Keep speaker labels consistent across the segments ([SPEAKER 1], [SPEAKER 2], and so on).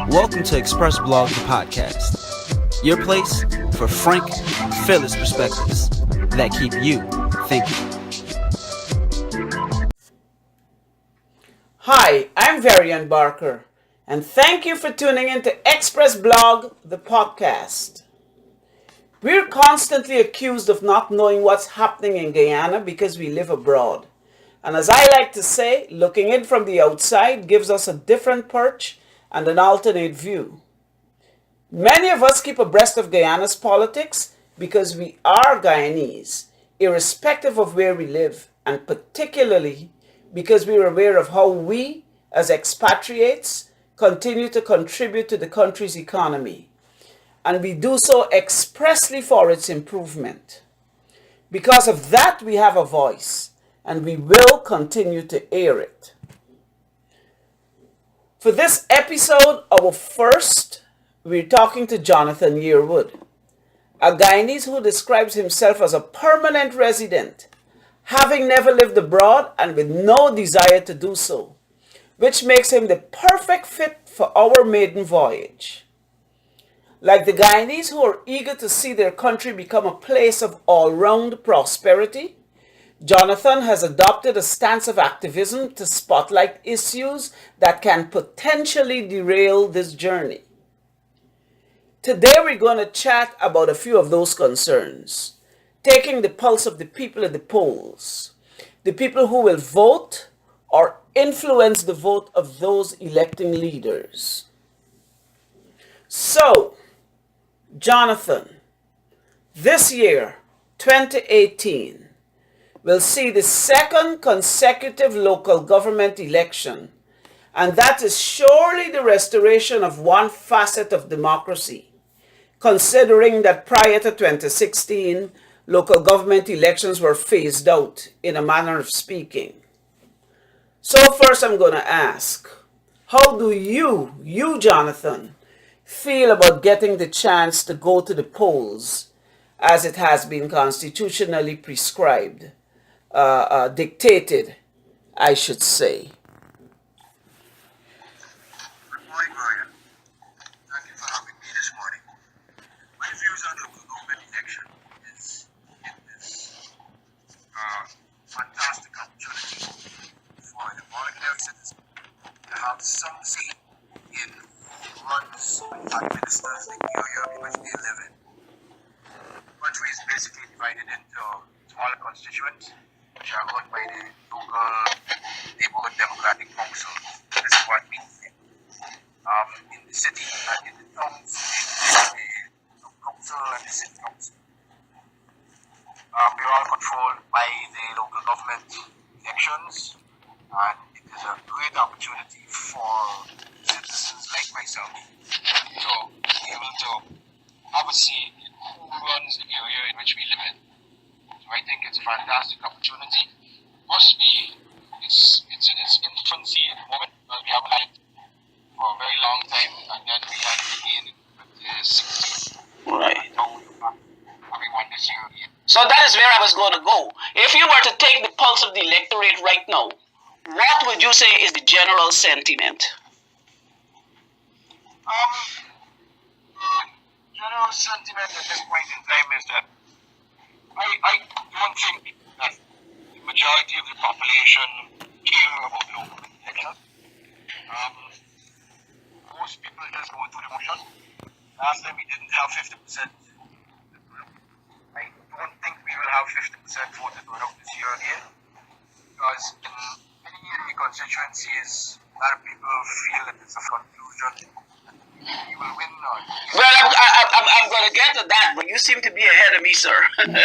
[SPEAKER 1] Welcome to Express Blog, the podcast. Your place for frank, fearless perspectives that keep you thinking.
[SPEAKER 2] Hi, I'm Varian Barker, and thank you for tuning in to Express Blog, the podcast. We're constantly accused of not knowing what's happening in Guyana because we live abroad. And as I like to say, looking in from the outside gives us a different perch and an alternate view. Many of us keep abreast of Guyana's politics because we are Guyanese, irrespective of where we live, and particularly because we are aware of how we, as expatriates, continue to contribute to the country's economy. And we do so expressly for its improvement. Because of that, we have a voice, and we will continue to air it. For this episode, our first, we're talking to Jonathan Yearwood, a Guyanese who describes himself as a permanent resident, having never lived abroad and with no desire to do so, which makes him the perfect fit for our maiden voyage. Like the Guyanese who are eager to see their country become a place of all-round prosperity, Jonathan has adopted a stance of activism to spotlight issues that can potentially derail this journey. Today we're going to chat about a few of those concerns, taking the pulse of the people at the polls, the people who will vote or influence the vote of those electing leaders. So, Jonathan, this year, 2018, will see the second consecutive local government election, and that is surely the restoration of one facet of democracy, considering that prior to 2016, local government elections were phased out, in a manner of speaking. So first I'm going to ask, how do you Jonathan, feel about getting the chance to go to the polls as it has been constitutionally prescribed? Dictated, I should say.
[SPEAKER 3] Good morning, Brian. Thank you for having me this morning. My views on local government election is a fantastic opportunity for the ordinary citizen to have some say in who runs and administers the area in which they live in. The country is basically divided into smaller constituents, which are run by the local neighborhood democratic council. This is what we think. In the city and in the towns, the council and the city council. we're all controlled by the local government elections, and it is a great opportunity for citizens like myself to be able to have a say in who runs the area in which we live in. So I think it's a fantastic opportunity. Must be, it's in its infancy at the moment, but we haven't had it for a very long time, and then we had it again with the 16th.
[SPEAKER 2] Right.
[SPEAKER 3] And now we're back having one this year again.
[SPEAKER 2] So that is where I was going to go. If you were to take the pulse of the electorate right now, what would you say is the general sentiment?
[SPEAKER 3] General sentiment at this point in time is that I don't think that the majority of the population care about local elections. Most people just go through the motion. Last time we didn't have 50%. I don't think we will have 50% vote turnout this year again, because in many of the constituencies, a lot of people feel that it's a conclusion. You will win or
[SPEAKER 2] Well, I'm going to get to that, but you seem to be ahead of me, sir. I'm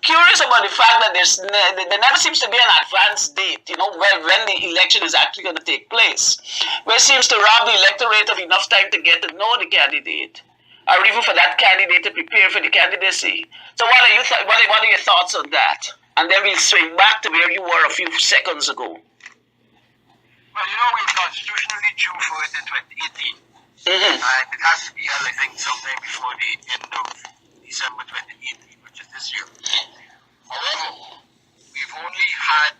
[SPEAKER 2] curious about the fact that there never seems to be an advance date, when the election is actually going to take place, where it seems to rob the electorate of enough time to get to know the candidate, or even for that candidate to prepare for the candidacy. So what are your thoughts on that? And then we'll swing back to where you were a few seconds ago.
[SPEAKER 3] Well, we're constitutionally due for it in 2018. And it has to be held, I think, sometime before the end of December 2018, which is this year. However, we've only had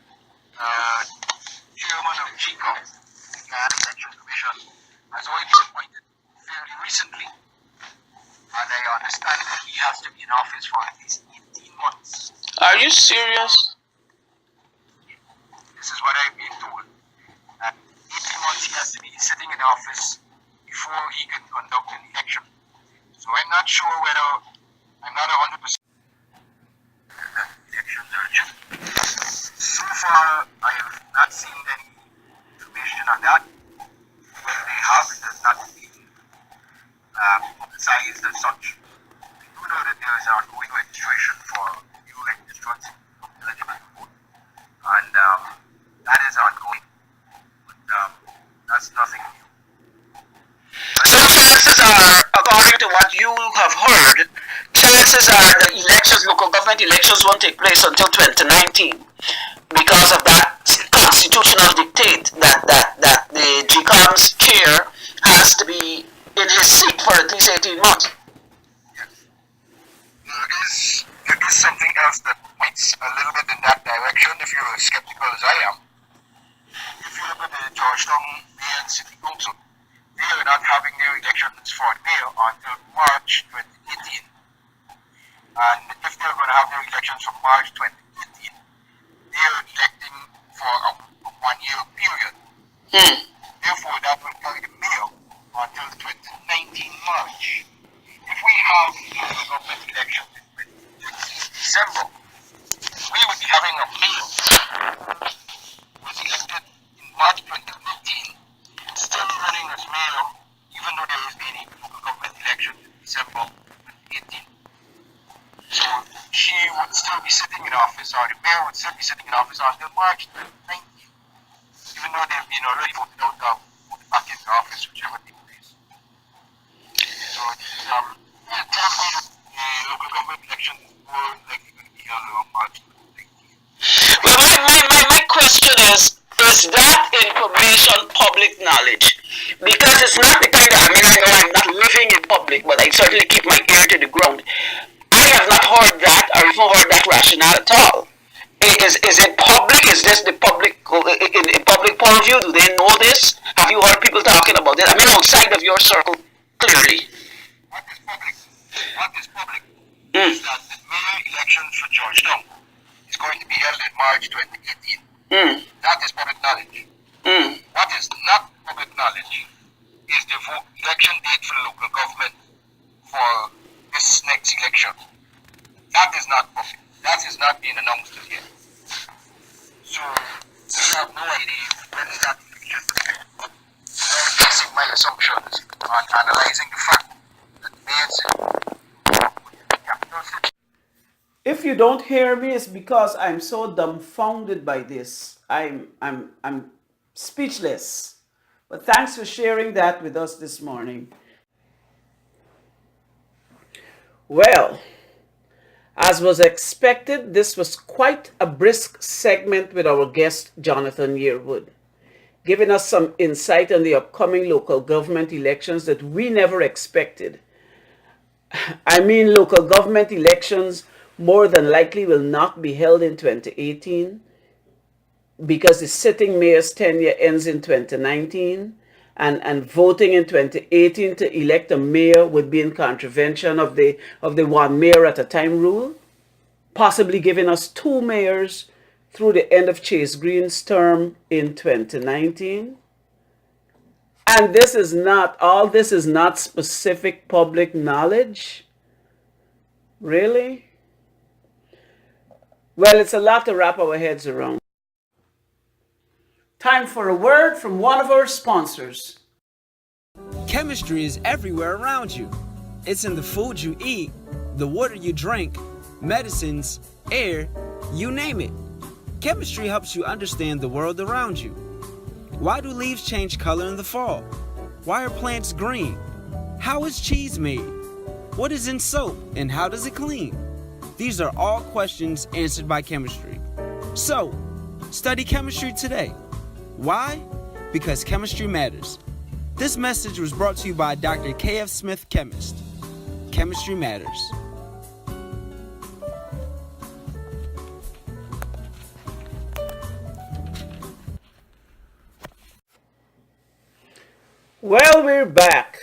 [SPEAKER 3] chairman of GCOM, the Guyana Election Commission, has only been appointed fairly recently. And I understand that he has to be in office for at least 18 months.
[SPEAKER 2] Are you serious?
[SPEAKER 3] This is what I've been told. 18 months he has to be sitting in office before he can conduct an election. So I'm not sure whether, I'm not 100% that elections are due. So far, I have not seen any information on that. When they have, it has not been publicized as such. I do know that there is an ongoing registration for new registrants eligible to vote. And that is ongoing. That's nothing new.
[SPEAKER 2] So chances are, according to what you have heard, chances are the local government elections won't take place until 2019 because of that constitutional dictate that the GCOM's chair has to be in his seat for at least 18 months.
[SPEAKER 3] Yes. There is something else that points a little bit in that direction if you're as skeptical as I am. If you look at the Georgetown Mayor and City Council, they are not having their elections for mayor until March 2018. And if they're going to have their elections for March 2018, they are electing for a 1-year period. Therefore, that will carry the mayor until 2019 March. If we have local government elections in 2019 December, we would be having a mayor who was elected in March 2018, still running as mayor, even though there has been a local government election in December 2018. So she would still be sitting in office, or the mayor would still be sitting in office until March 2019, even though they've been already voted out voted back into office, whichever takes place. So tell me that the local government election is more likely going to be held on March 2019.
[SPEAKER 2] Well, my question is that information public knowledge? Because it's not the kind of, I know I'm not living in public, but I certainly keep my ear to the ground. I have not heard that or even heard that rationale at all. Is it public? Is this the public, in public point of view? Do they know this? Have you heard people talking about it? Outside of your circle, clearly.
[SPEAKER 3] What is public is that the mayor elections for Georgetown is going to be held in March 2018. That is public knowledge. What is not public knowledge is the election date for the local government for this next election. That is not public. That is not being announced as yet. So we have no idea when that election will be. I'm basing my assumptions on analyzing the fact that the mayor city would be the capital city.
[SPEAKER 2] if you don't hear me, it's because I'm so dumbfounded by this. I'm speechless. But thanks for sharing that with us this morning. Well, as was expected, this was quite a brisk segment with our guest, Jonathan Yearwood, giving us some insight on the upcoming local government elections that we never expected. I mean, local government elections more than likely will not be held in 2018 because the sitting mayor's tenure ends in 2019, and voting in 2018 to elect a mayor would be in contravention of the one mayor at a time rule, possibly giving us two mayors through the end of Chase Green's term in 2019. And this is not specific public knowledge. Really? Well, it's a lot to wrap our heads around. Time for a word from one of our sponsors.
[SPEAKER 1] Chemistry is everywhere around you. It's in the food you eat, the water you drink, medicines, air, you name it. Chemistry helps you understand the world around you. Why do leaves change color in the fall? Why are plants green? How is cheese made? What is in soap and how does it clean? These are all questions answered by chemistry. So, study chemistry today. Why? Because chemistry matters. This message was brought to you by Dr. K.F. Smith, chemist. Chemistry matters.
[SPEAKER 2] Well, we're back.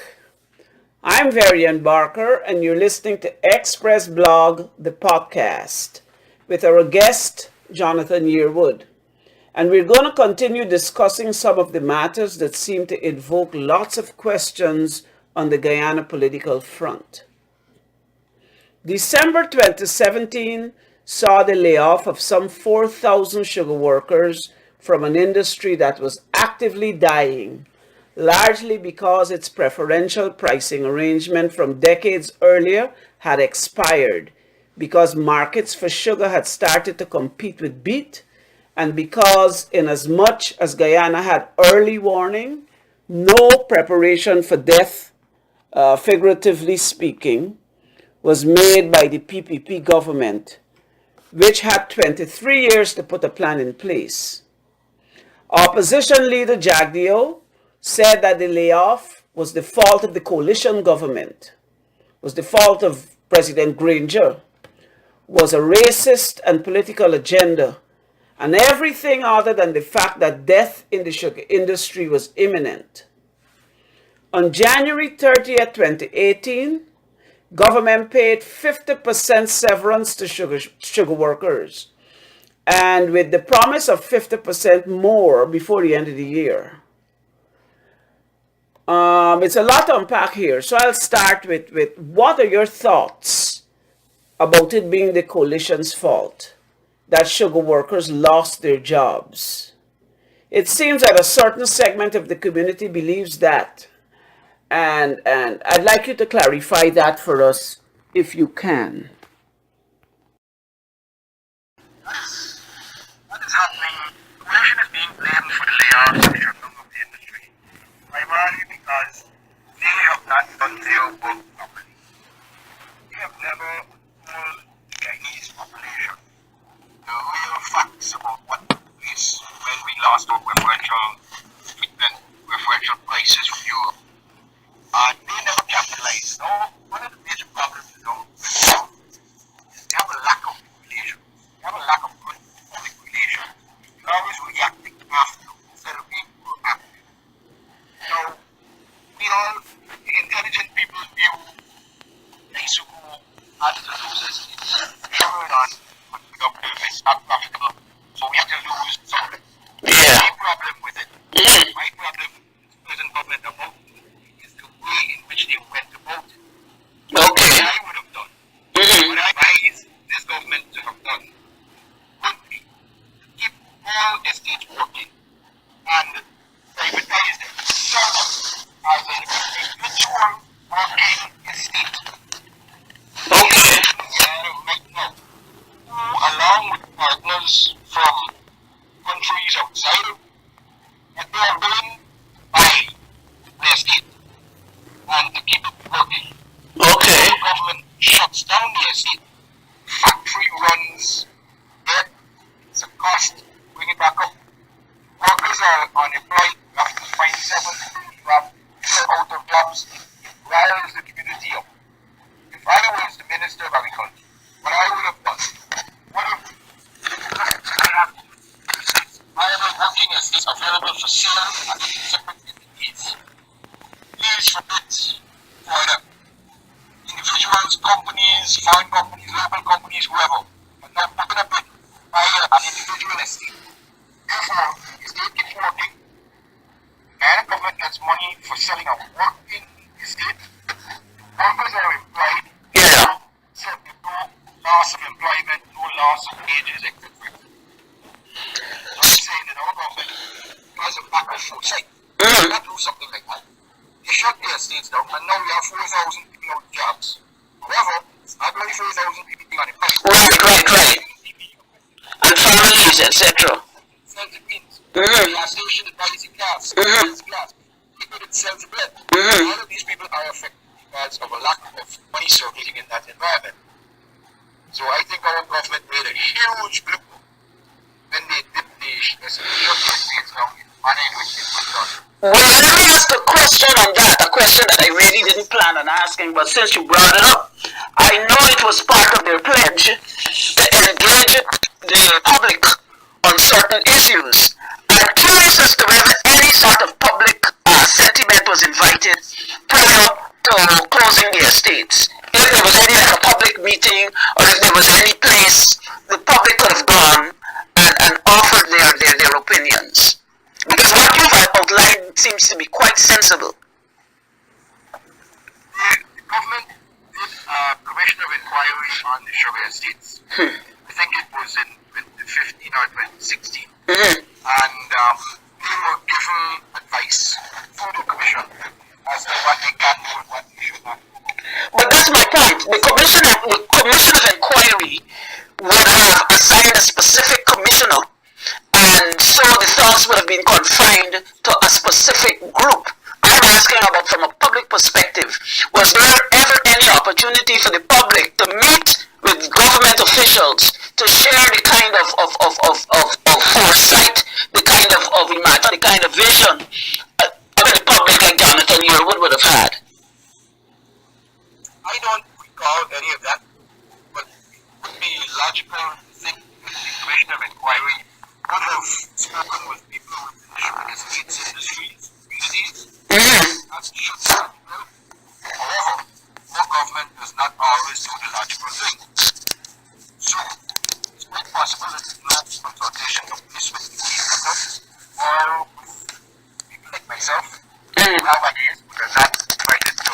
[SPEAKER 2] I'm Varian Barker, and you're listening to XPRESS BLOGG, the podcast, with our guest, Jonathan Yearwood. And we're going to continue discussing some of the matters that seem to invoke lots of questions on the Guyana political front. December 2017 saw the layoff of some 4,000 sugar workers from an industry that was actively dying, largely because its preferential pricing arrangement from decades earlier had expired, because markets for sugar had started to compete with beet, and because, in as much as Guyana had early warning, no preparation for death, figuratively speaking, was made by the PPP government, which had 23 years to put a plan in place. Opposition leader Jagdeo said that the layoff was the fault of the coalition government, was the fault of President Granger, was a racist and political agenda, and everything other than the fact that death in the sugar industry was imminent. On January 30th, 2018, government paid 50% severance to sugar workers, and with the promise of 50% more before the end of the year. It's a lot to unpack here, so I'll start with what are your thoughts about it being the coalition's fault that sugar workers lost their jobs? It seems that a certain segment of the community believes that, and I'd like you to clarify that for us if you can.
[SPEAKER 3] What is happening? The coalition is being blamed for the layoffs and the shutdown of the industry, primarily because they have not done their work properly. They have never told the Guyanese population the real facts about what took place when we lost our preferential treatment, preferential prices from Europe. And they never capitalized. Now, one of the major problems now is they have a lack of regulation. They have a lack of good public relations. They're always reacting after instead of being proactive. Now, we all, the intelligent people, view Mexico as the losers. Turn on what the government is not profitable, so we have to lose something. My problem with it, my problem with the present government about is the way in which they went about it. Okay. What I would have done, what I advise this government to have done, would be to keep all estates working and privatize them, turn them as a mature working estate. Okay. Right now, partners from countries outside, and they are willing to buy their state and to keep it working.
[SPEAKER 2] Okay.
[SPEAKER 3] The government shuts down the estate. Factory runs dead. It's a cost. Bring it back up. Workers are unemployed. You have to find 7 you have people out of jobs. It riles the community up. If I was the Minister of Agriculture, what I would have done, what if I have viable working estates available for sale at separate entities? Please forbid for them. Individuals, companies, foreign companies, local companies, whoever, but not putting a bid by an individual estate. Therefore, the estate keeps working, and the government gets money for selling a working estate. Workers are employed.
[SPEAKER 2] Yeah.
[SPEAKER 3] So there's no loss of employment, no loss of wages, etc. I'm saying that our government has a back and foresight. They not do something like that. They shut their estates down, and now we have 4,000 people out of jobs. However, it's not only 4,000 people being unemployed.
[SPEAKER 2] Right. And families, etc.
[SPEAKER 3] Sells the beans. Gas station that buys the gas. Sells gas. People that sells the bread. All of these people are affected because of a lack of money circulating in that environment. So I think our government made a huge blip when they did the shut their estates down in the manner in which it was done.
[SPEAKER 2] Well, let me ask a question on that, a question that I really didn't plan on asking, but since you brought it up, I know it was part of their pledge to engage the public on certain issues. I'm curious as to whether any sort of public sentiment was invited prior to closing the estates. If there was any like a public meeting, or if there was any place the public could have gone and offered their opinions. Because what you've outlined seems to be quite sensible.
[SPEAKER 3] The government did a commission of inquiry on the sugar estates. I think it was in 2015 or 2016. And they were given advice through the commission as to what they can do and what they should not do.
[SPEAKER 2] But that's my point. The commission of inquiry would have assigned a specific commissioner, and so the thoughts would have been confined to a specific group. I'm asking about from a public perspective. Was there ever any opportunity for the public to meet with government officials to share the kind of foresight, the kind of imagine, the kind of vision the public like Jonathan Yearwood would have had?
[SPEAKER 3] I don't recall any of that, but it would be logical to think that the commission of inquiry would have spoken with people within the sugar estates industries, communities. That should start. However, our government does not always do the logical thing. So, it's quite possible that no consultation took place with the people or with people like myself who have ideas but are not invited to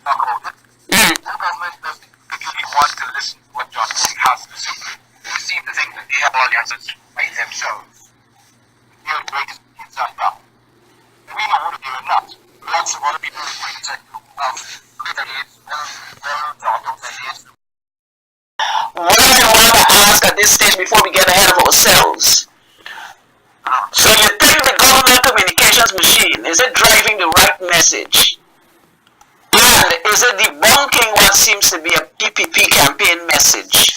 [SPEAKER 3] talk about it. Our government doesn't particularly want to listen to what Johnson has to say. They seem to think that they have all the answers by themselves. They're greatest kids are now. And we know that they're not. Lots of other people in the private sector who have great ideas, well thought out ideas.
[SPEAKER 2] What I want to ask at this stage before we get ahead of ourselves. So you think the government communications machine, is it driving the right message? And is it debunking what seems to be a PPP campaign message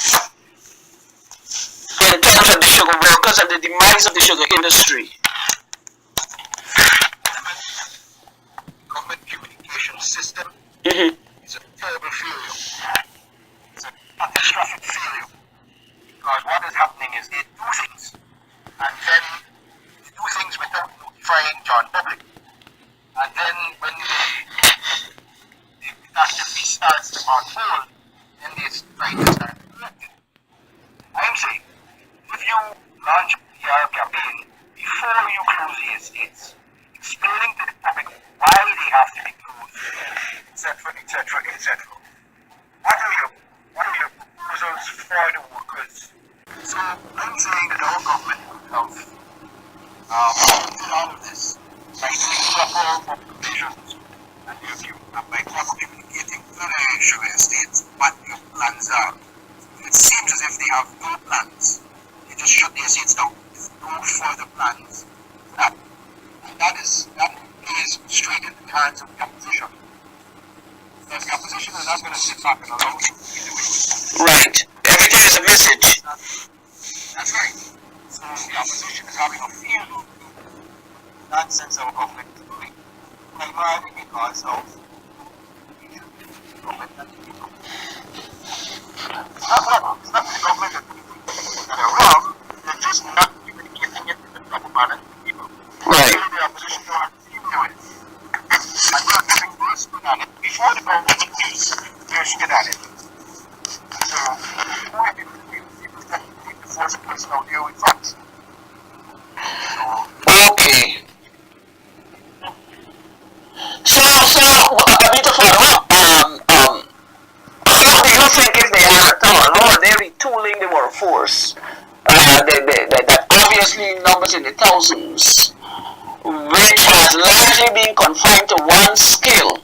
[SPEAKER 2] in terms of the sugar workers and the demise of the sugar industry?
[SPEAKER 3] Government communication system is a terrible failure. It's a catastrophic failure. Because what is happening is they do things, and then they do things without notifying John public. And then when the catastrophe starts to unfold, then they try to start to correct it. I'm saying, if you launch a PR campaign before you close the estates, explaining to the public why they have to be closed, etc., etc. What are your proposals for the workers? So I'm saying that our government would have done all of this by doing proper publications and review, and by proper communicating to the sugar estates what your plans are. It seems as if they have no plans. They see it's now. No further plans. That is straight in the hands of the opposition. Because the opposition is not going to sit back and allow it either way.
[SPEAKER 2] Right. Everything is a message.
[SPEAKER 3] That's right. So the opposition is having a field nonsense our government is doing. Primarily because of government and the people. It's not the government that are wrong, they're just not communicating it in the proper manner to the people.
[SPEAKER 2] Right.
[SPEAKER 3] The opposition don't have to do it. And not having this spin on it before the government is their spin on it. So, before people that need the first person out there with facts.
[SPEAKER 2] Okay. So, I need to follow up. How do you think if they are at all, or they're retooling the workforce? That obviously numbers in the thousands, which has largely been confined to one skill.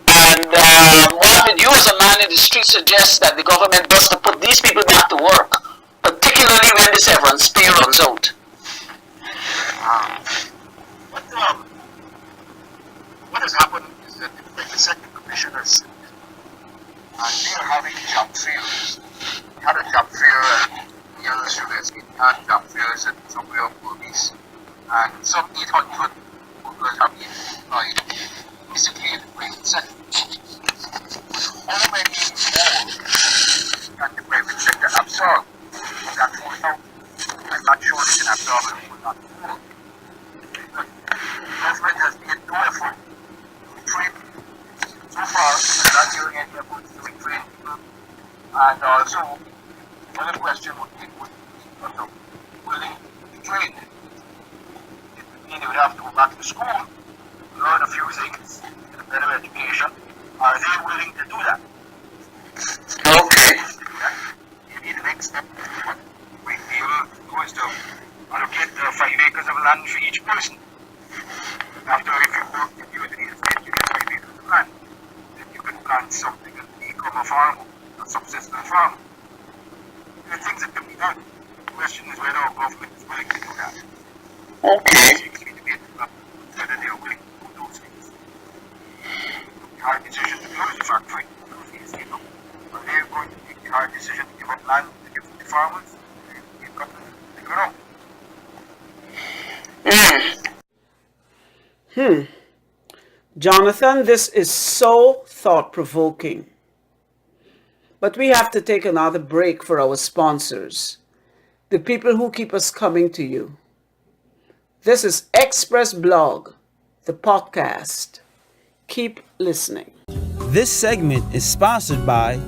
[SPEAKER 2] And Mohammed, you as a man in the street suggests that the government does to put these people back to work, particularly when the severance pay runs out.
[SPEAKER 3] What has happened is that the second commissioners and they are having job fairs. We had a job fair at Guyana University, we had job fairs at somewhere of police, and some 800 workers have been employed basically in the private sector. How many more can the private sector absorb of that 4,000? I'm not sure they can absorb it for that 4,000. The government has made no effort to train people. So far, I'm not hearing any efforts to train people. And also, another question would be willing to train. It would mean they would have to go back to school, learn a few things, get a better education. Are they willing to do that?
[SPEAKER 2] Okay.
[SPEAKER 3] Maybe the next step we will do is to allocate 5 acres of land for each person. After, if you work in the estate, you get 5 acres of land. Then you can plant something and become a farmer, a subsistence farmer. There are things that can be done. The question is whether our government is willing to do that.
[SPEAKER 2] Okay.
[SPEAKER 3] It seems to be debated about whether they are willing to do those things. The hard decision to close the factory, close the estate up. Are they going to take the hard decision to give up land to give to the farmers? They've got to figure out.
[SPEAKER 2] Jonathan, this is so thought-provoking. But we have to take another break for our sponsors, the people who keep us coming to you. This is XPRESS BLOGG, the podcast. Keep listening.
[SPEAKER 1] This segment is sponsored by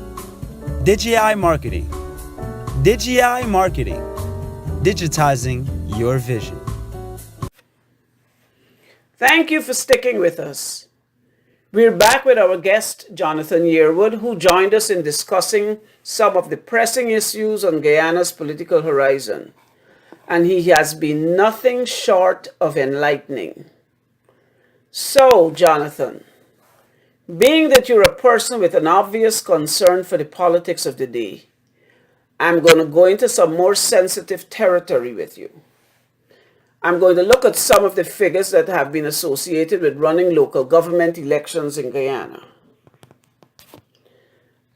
[SPEAKER 1] DigiEye Marketing. DigiEye Marketing, digitizing your vision.
[SPEAKER 2] Thank you for sticking with us. We're back with our guest, Jonathan Yearwood, who joined us in discussing some of the pressing issues on Guyana's political horizon. And he has been nothing short of enlightening. So, Jonathan, being that you're a person with an obvious concern for the politics of the day, I'm going to go into some more sensitive territory with you. I'm going to look at some of the figures that have been associated with running local government elections in Guyana.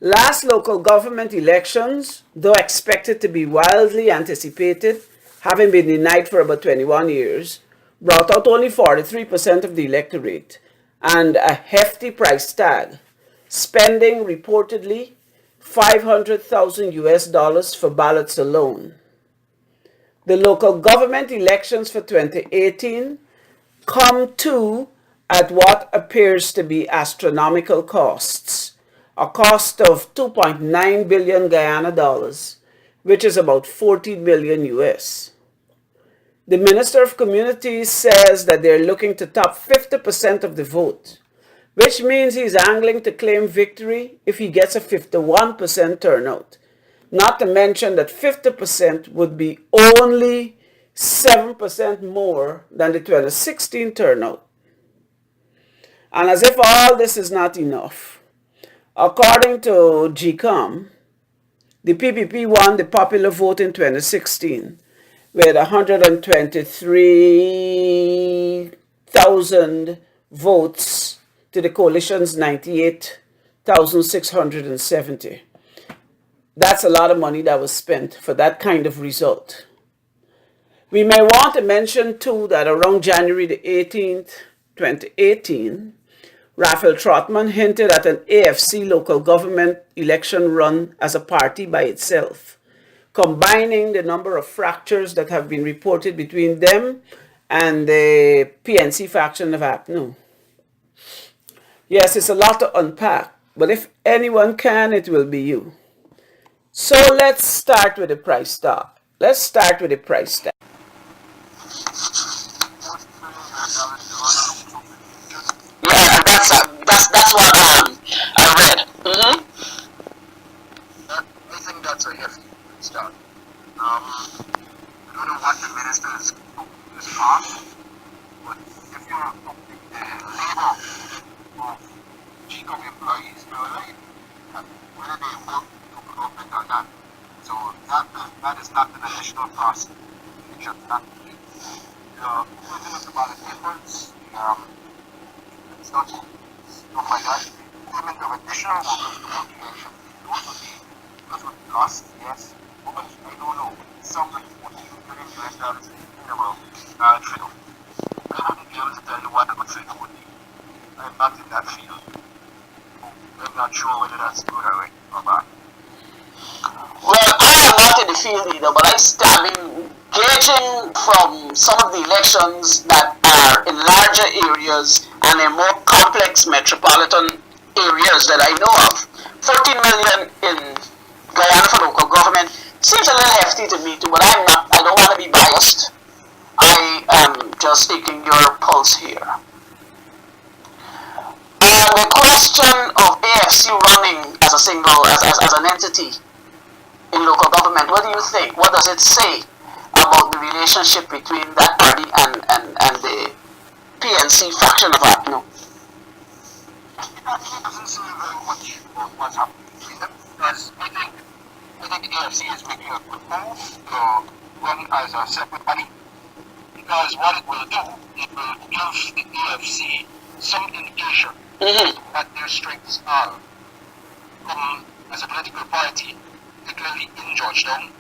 [SPEAKER 2] Last local government elections, though expected to be wildly anticipated, having been denied for about 21 years, brought out only 43% of the electorate and a hefty price tag, spending reportedly $500,000 for ballots alone. The local government elections for 2018 come to at what appears to be astronomical costs, a cost of 2.9 billion Guyana dollars, which is about 14 million US. The Minister of Communities says that they're looking to top 50% of the vote, which means he's angling to claim victory if he gets a 51% turnout. Not to mention that 50% would be only 7% more than the 2016 turnout. And as if all this is not enough, according to GCOM, the PPP won the popular vote in 2016 with 123,000 votes to the coalition's 98,670. That's a lot of money that was spent for that kind of result. We may want to mention too that around January the 18th, 2018, Raphael Trotman hinted at an AFC local government election run as a party by itself, combining the number of fractures that have been reported between them and the PNC faction of APNU. Yes, it's a lot to unpack, but if anyone can, it will be you. So let's start with the price tag. Let's start with the price tag.
[SPEAKER 4] Yeah, that's what I read.
[SPEAKER 3] I think that's a hefty start. I don't know what the minister is asked, but if you're a labor of GCOM employees, you're right. Whether they work local government or not. So that is not an additional cost. It should not be. The putting of the ballot papers, stuff like that, payment of additional workers to motivation, those would be costs, yes. But I don't know. Sounds like $14 million in about trade. I wouldn't be able to tell you what a good trade would be. I'm not in that field. I'm not sure whether that's good or right or bad.
[SPEAKER 4] Well, I am not in the field either, but I've been gauging from some of the elections that are in larger areas and in more complex metropolitan areas that I know of. 14 million in Guyana for local government seems a little hefty to me too, but I don't want to be biased. I am just taking your pulse here. And the question of AFC running as a single, as an entity in local government, what do you think? What does it say about the relationship between that party and the PNC faction of APNU?
[SPEAKER 3] It doesn't say very much about what's happening between them, because I think the AFC is making a good move to run as a separate body, because what it will do, it will give the AFC some indication that their strengths are as a political party, particularly in Georgetown,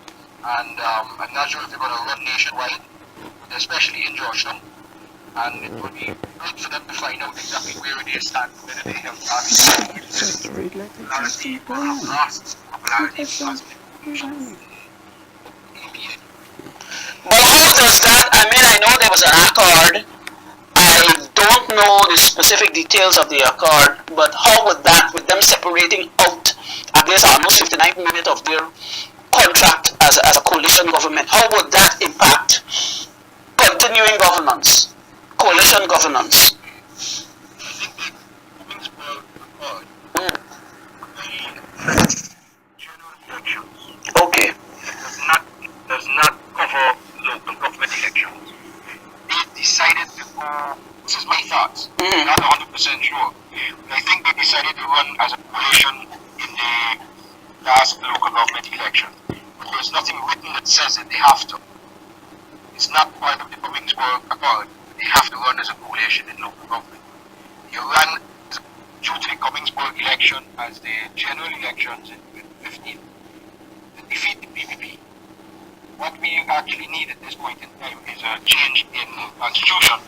[SPEAKER 3] and I'm not sure if they're going to run nationwide, but especially in Georgetown, and it would be good for them to find out exactly where they stand, whether they have actually popularity or have lost popularity because of the coalition.
[SPEAKER 4] But how does that, I know there was an accord. I don't know the specific details of the accord, but how would that, with them separating out, I guess almost 59% of their contract as a coalition government, how would that impact continuing governance, coalition governance?
[SPEAKER 3] I think the Women's World Accord, general elections.
[SPEAKER 4] Okay.
[SPEAKER 3] Does not cover local government elections. They decided to go, this is my thoughts, not 100% sure. I think they decided to run as a coalition in the last local government election. But there's nothing written that says that they have to. It's not part of the Women's World Accord. They have to run as a coalition in local government. You run due to the Cummingsburg election as the general elections in 2015 to defeat the PPP. What we actually need at this point in time is a change in the constitution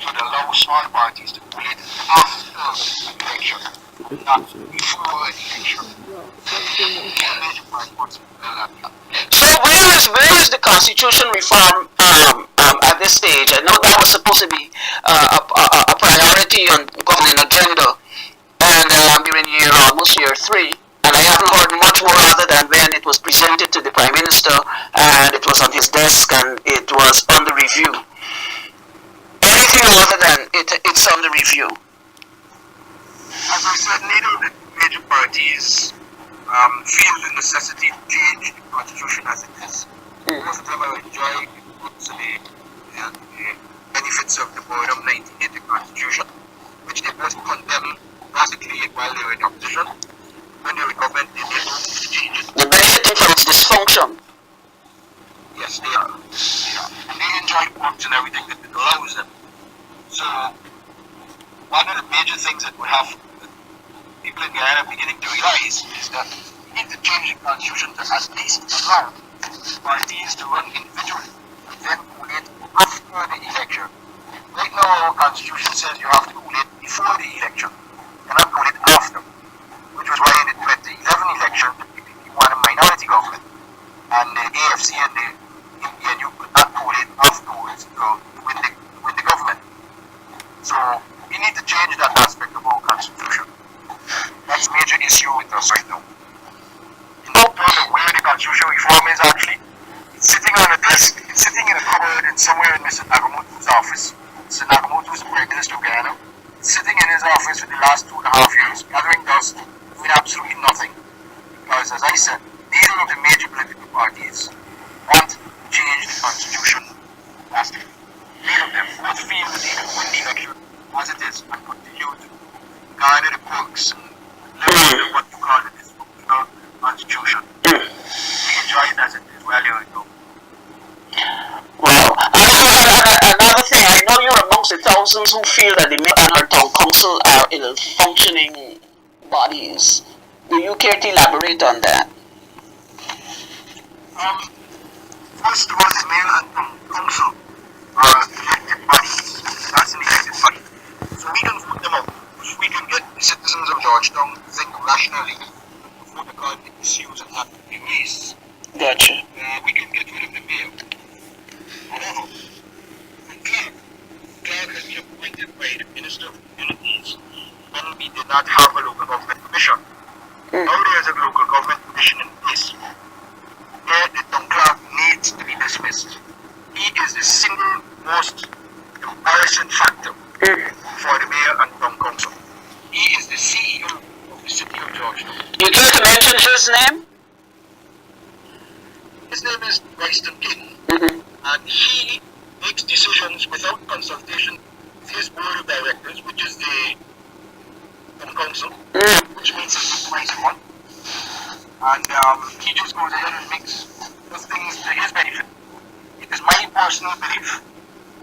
[SPEAKER 3] to allow small parties to coalesce after an election, not before an election.
[SPEAKER 4] So where is the constitution reform at this stage? I know that was supposed to be a priority on government agenda, and we're in almost year 3. And I haven't heard much more other than when it was presented to the Prime Minister and it was on his desk and it was under review. Anything other than it's under review.
[SPEAKER 3] As I said, neither of the major parties feel the necessity to change the constitution as it is. Most of them are enjoying the benefits of the Boredom 1980 constitution, which they both condemn basically while they were in opposition. When they were government, they did change it.
[SPEAKER 4] They're benefiting from its dysfunction.
[SPEAKER 3] Yes, they are. They are. And they enjoy perks and everything that it allows them. So, one of the major things that would have people in Guyana beginning to realize is that we need to change the constitution to at least allow parties to run individually and then pool it after the election. Right now, our constitution says you have to pool it before the election, and not pool it after, which was why in the 2011 election, the PPP won a minority government, and the AFC and the MPNU could not pool it afterwards to win the government. So we need to change that aspect of our constitution. That's a major issue with us right now. In terms of where the constitutional reform is actually, it's sitting on a desk, it's sitting in a cupboard and somewhere in Mr. Nagamoto's office. Mr. Nagamoto is the Prime Minister of Guyana. It's sitting in his office for the last 2.5 years, gathering dust, doing absolutely nothing. Because as I said, these are the major political parties want to change the constitution drastically. Three of them both feel that they can win the election as it is and continue to garner the perks and live under what you call the dysfunctional constitution. They enjoy it as it is. Well, here we go.
[SPEAKER 4] Wow. Another thing, I know you're amongst the thousands who feel that the mayor and her town council are ill-functioning bodies. Do you care to elaborate on that?
[SPEAKER 3] First of all, the mayor and town council are elected bodies. That's an elected body. So we can vote them out. We can get the citizens of Georgetown to think rationally before they call the issues and have to be raised.
[SPEAKER 4] Gotcha.
[SPEAKER 3] We can get rid of the mayor. However, Clark has been appointed by the Minister of Communities when we did not have a local government commission. Now there is a local government commission in place. There, the town clerk needs to be dismissed. He is the single most embarrassing factor for the mayor and town council. He is the CEO of the city of Georgetown.
[SPEAKER 4] You care to mention his name?
[SPEAKER 3] His name is Royston King, and he makes decisions without consultation with his board of directors, which is the town council, which means he's the wiser one. And he just goes ahead and makes those things to his benefit. It is my personal belief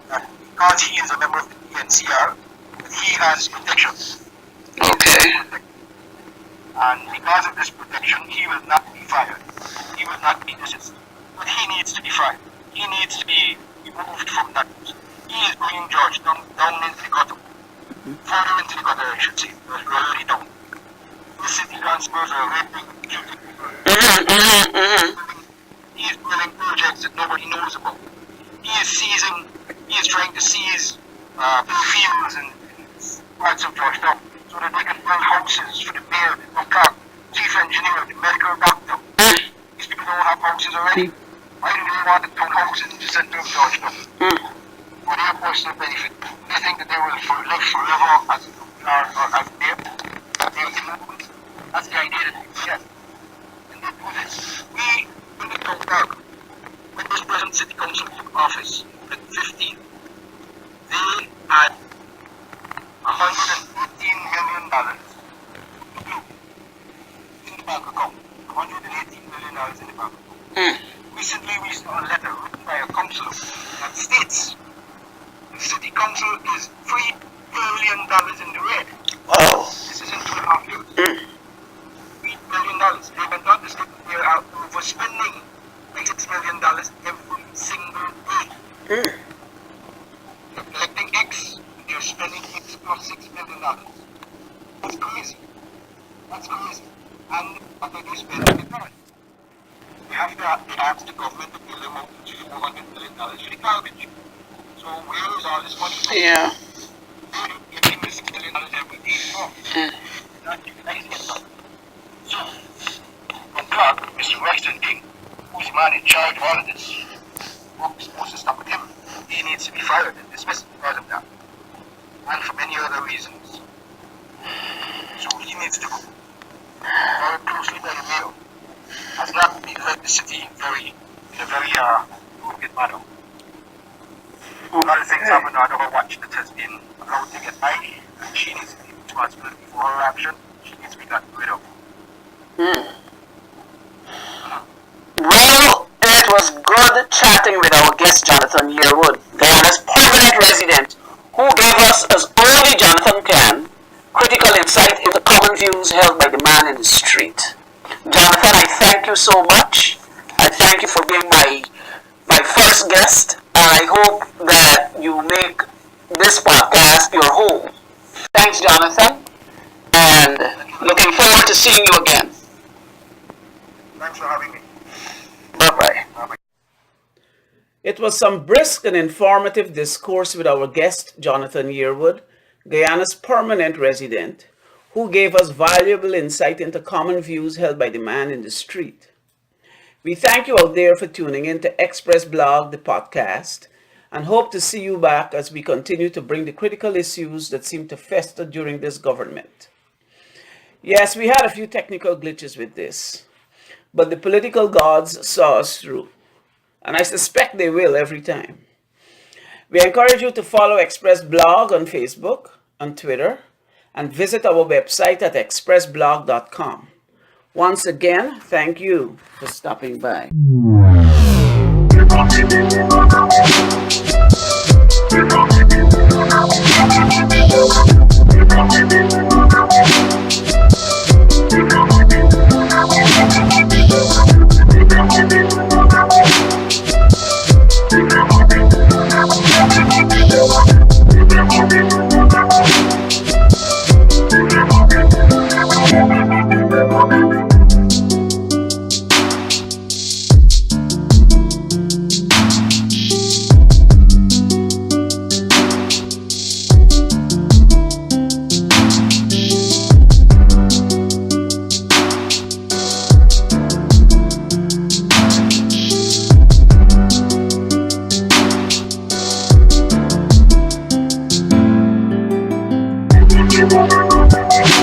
[SPEAKER 3] that because he is a member of the PNCR, that he has protection.
[SPEAKER 4] Okay.
[SPEAKER 3] And because of this protection, he will not be fired. He will not be dismissed. But he needs to be fired. He needs to be removed from that post. He is bringing Georgetown down into the gutter. Further into the gutter, I should say. Because we're already down. This city transfers are raping and shooting people. He is building projects that nobody knows about. He is trying to seize fields and parts of Georgetown so that they can build houses for the mayor, the clerk, chief engineer, the medical doctor. These people don't have houses already. Why do they want to build houses in the center of Georgetown? For their personal benefit. They think that they will live forever as as mayor. They will move. That's the idea that they have. And they do this. We, in the town clerk, when this present city council took office in 2015, they had $118 million in the bank account. $118 million in the bank account. Recently, we saw a letter written by a councillor that states the city council is $3 billion in the red.
[SPEAKER 4] Oh.
[SPEAKER 3] This is in 2.5 years. $3 billion. They went on to state that they are overspending $6 million every single day. They're collecting X, they're spending X plus $6 million. That's crazy. That's crazy. And after they spend it, they have to ask the government to pay them out $400 million for the garbage. So where is all this money from?
[SPEAKER 4] Yeah.
[SPEAKER 3] They're getting this $6 million every day from. They're not utilizing it. So, from Clark, Mr. Royston King, who's the man in charge of all of this, what we're supposed to stop with him, he needs to be fired and dismissed because of that. And for many other reasons. So he needs to go very closely by the mayor. Has not led the city in a very crooked manner. A lot of things happen under her watch that has been allowed to get by, and she needs to be responsible for her action. She needs to be gotten rid of.
[SPEAKER 4] Well, it was good chatting with our guest Jonathan Yearwood, Guyana's permanent resident, who gave us, as only Jonathan can, critical insight into common views held by the man in the street. Jonathan, I thank you so much. I thank you for being my first guest, and I hope that you make this podcast your home. Thanks, Jonathan, and looking forward to seeing you again.
[SPEAKER 3] Thanks for having me.
[SPEAKER 4] Bye-bye.
[SPEAKER 2] It was some brisk and informative discourse with our guest, Jonathan Yearwood, Guyana's permanent resident, who gave us valuable insight into common views held by the man in the street. We thank you out there for tuning in to XPRESS Blog, the podcast, and hope to see you back as we continue to bring the critical issues that seem to fester during this government. Yes, we had a few technical glitches with this, but the political gods saw us through, and I suspect they will every time. We encourage you to follow XPRESS Blog on Facebook, on Twitter, and visit our website at xpressblog.com. Once again, thank you for stopping by.
[SPEAKER 3] Thank you.